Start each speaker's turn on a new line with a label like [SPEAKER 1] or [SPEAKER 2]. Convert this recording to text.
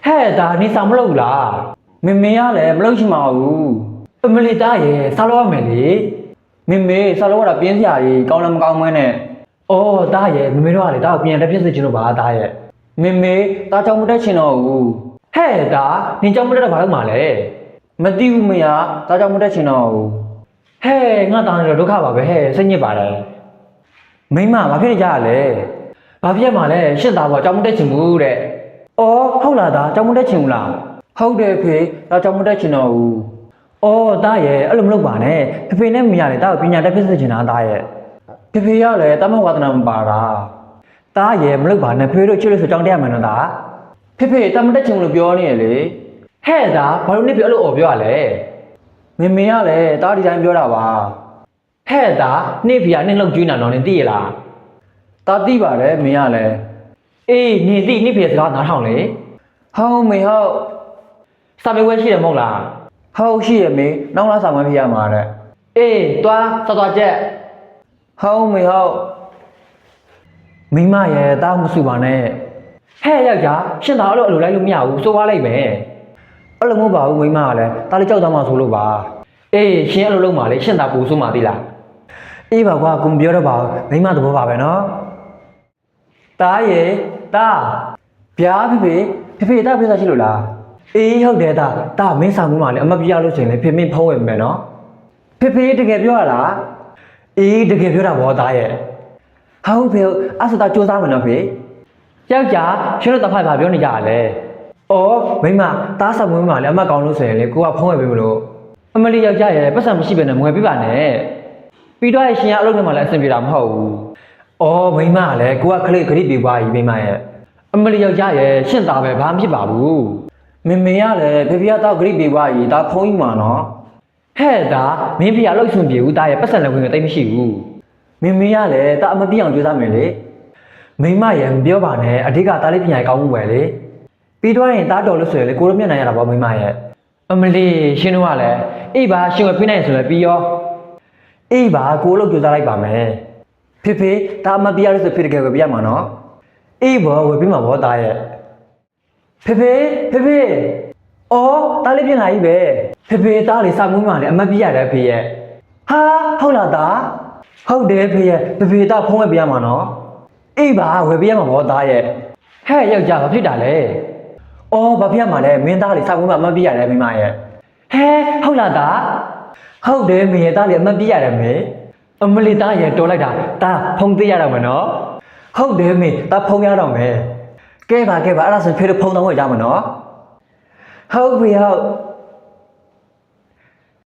[SPEAKER 1] ဟဲ့ဒါနေစာမလုပ်လားမမေကလည်းမလုပ်ချင်ပါဘူးအမလီသားရဲ့စားလို့ရမယ်လေမမေစားလို့ရတာပြင်းစရာကြီးကောင်းလည်းမကောင်းမင်းနဲ့အော်သားရဲ့မမေတို့ကလေသားကိုပြန်တက်ဖြစ်စေချင်လို့ပါသားရဲ့မမေသားကြောင့်မတက်ချင်တော့ဘူးဟဲ့ဒါနင်ကြောင့်မတက်တော့ဘာလို့မှလဲမသိဘူးမရသားကြောင့်မတက်ချင်တော့ဘူးဟဲ့ငါသားနေတော့ဒုက္ခပါပဲဟဲ့စိတ်ညစ်ပါတယ်မိမဘာဖြစ်နေကြရလဲဘာဖြစ်မှလဲရှင့်သားဘောကြောင့်မတက်ချင်ဘူးတဲ့အော်ဟုတ်လားသားကြောင့်မတက်ချင်ဘူးလားဟုတ်တယ်ဖေသားကြောင့်မတက်ချင်တော့ဘူးအော်သားရဲ့အဲ့လိုမလုပ်ပါနဲ့ဖေဖေနဲ့မရလေသားကိုပညာတတ်ဖြစ်စေချင်တာသားရဲ့ဖေဖေရလေတမဝါသနာမပါတာသားရဲ့မလုပ်ပါနဲ့ဖေဖေတို့ချစ်လို့ဆိုကြောင်းတက်ရမယ်နော်သားဖေဖေတမတက်ချင်လို့ပြောနေရလေဟဲ့သားဘာလို့နေပြအဲ့လိုអော်ပြောရလဲမမေကလည်းသားဒီတိုင်းပြောတာပါဟဲ့သားနေဖေကနင်းလောက်ကျွေးနေတာတော့နင်သိရလားသားသိပါတယ်မင်းကလည်းအေးနေသိနေဖေစကားနားထောင်လေဟုတ်မေဟုတ်စာမေးပွဲရှိတယ်မဟုတ်လားဟုတ်ရှိရမေနောက်လာစာမွေးပြရမှာတဲ့အေးသွားသွားချက်ဟုတ်မေဟုတ်မိမရဲ့တားမစုပါနဲ့ဟဲ့ယောက်ျားရှင်းသားအဲ့လိုလိုက်လို့မရဘူးစိုးသွားလိုက်မယ်အဲ့လိုမဟုတ်ပါဘူးမိမကလည်းတားလေးကြောက်သားမှဆိုလို့ပါအေးရှင်းအဲ့လိုလုပ်မှလေရှင်းသားပူဆိုးမှသိလားအေးပါကွာကိုမပြောတော့ပါဘူးမိမသဘောပါပဲနော်တားရဲ့တားဗျာဖေဖေတားပြစားရှိလို့လားအေးဟုတ်တယ်တားမင်းဆောင်မှုမှလည်းအမပြရလို့ရှိရင်လေဖေမင်းဖုံးဝင်မယ်နော်ဖေတကယ်ပြောရလားအေးတကယ်ပြောတာဗောတားရဲ့ဟုတ်ဖေအဲ့ဆိုတာစူးစမ်းမယ်နော်ဖေယောက်ျားရှင်းလို့တဖိုက်ပါပြောနေကြရလဲအော်မိမတားဆောင်မှုမှလည်းအမကောင်းလို့ဆိုရင်လေကိုကဖုံးဝင်ပြီမလို့အမလီယောက်ျားရဲ့ပတ်စံမရှိဘဲနဲ့မွယ်ပြပါနဲ့ပြီးတော့ရှင်ရအလုပ်နဲ့မှလည်းအဆင်ပြေတာမဟုတ်ဘူးအော်မိမကလည်းကိုကခလေးဂရိပြေပွားကြီးမိမရဲ့အမလီယောက်ျားရဲ့ရှင့်သားပဲဘာမှဖြစ်ပါဘူးမမေကလည်းဖေဖေကတော့ဂရိပြေပွားကြီးဒါဖုံးကြီးမှာနော်ဟဲ့ဒါမင်းဖေကအလုပ်ရှင်ပြေဘူးဒါရဲ့ပတ်စံလည်းဝင်တိတ်မရှိဘူးမမေကလည်းဒါအမသိအောင်ကြိုးစားမယ်လေမိမရဲ့မပြောပါနဲ့အဓိကဒါလေးပညာကောင်းမှုပဲလေပြီးတော့ရင်တားတော်လို့ဆိုရင်လေကိုတို့မျက်နှာရတာပေါ့မိမရဲ့အမလီရှင်းတော့ကလည်းအေးပါရှင်ဝယ်ပြနိုင်ဆိုလည်းပြီးရောအေးပါကိုလို့ကြိုးစားလိုက်ပါမယ်ဖေဒါအမပြရလို့ဆိုဖေတကယ်ပဲပြရမှာနော်အေးဘောဝယ်ပြမှာဘောသားရဲ့ဖေအော်တားလေးပြင်လာကြီးပဲဖေတားလေးစာမွေးမှလည်းအမပြရတယ်ဖေရဲ့ဟာဟုတ်လားသားဟုတ်တယ်ဖေရဲ့ဖေတားဖုံးဝယ်ပြရမှာနော်အေးပါဝယ်ပြရမှာဘောသားရဲ့ဟဲ့ယောက်ျားဘာဖြစ်တာလဲအော်ဘာဖြစ်မှာလဲမင်းသားလေးစာမွေးမှအမပြရတယ်မိမရဲ့ဟဲဟုတ်လားသားဟုတ်တယ်မေရဲ့သားလေးအမပြရတယ်မေအမလီသားရဲ့တော်လိုက်တာဒါဖုံးသေးရတော့မယ်နော်ဟုတ်တယ်မေဒါဖုံးရတော့မယ်ကဲပါအဲ့ဒါဆိုဖေတို့ဖုံးတော့ဝယ်ကြမှာနော်ဟုတ်ပြီဟုတ်